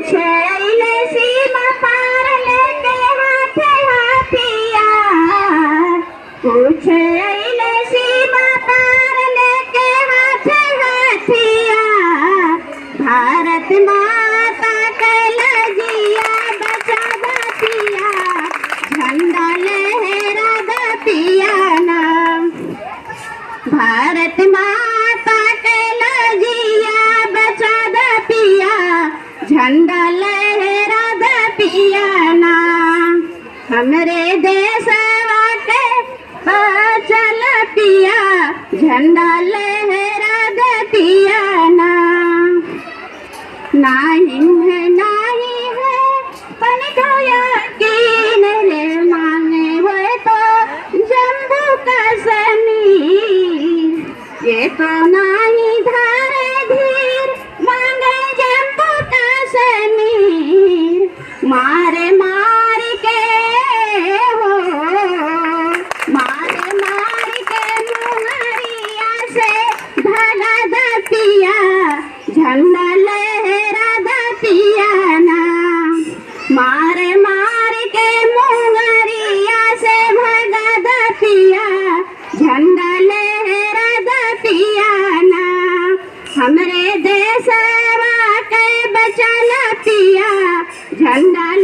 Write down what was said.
पूछे अइले सीमा पार लेके हाथे हथियार, पूछे अइले सीमा पार लेके हाथे हथियार। भारत माता के लजिया बचा दतिया, झंडा लहरा दतिया ना। भारत माता के लजिया बचा दतिया, झंडा लहरा दतिया ना। हमरे देशवा के बचल पिया, झंडा लहरा दतिया ना। नाही है पन यकीन रे, मांगे हुए तो जम्मू कश्मीर। ये तो नाही धारे धीर, मांगे जम्मू कश्मीर। मारे मार के हो, मारे मार के मुहरिया से भगा दतिया, झंडा लहरा दतिया ना। मारे मार के मुहरिया से भगा दतिया, झंडा लहरा दतिया ना। हमरे देशवा के बचा पिया, झंडा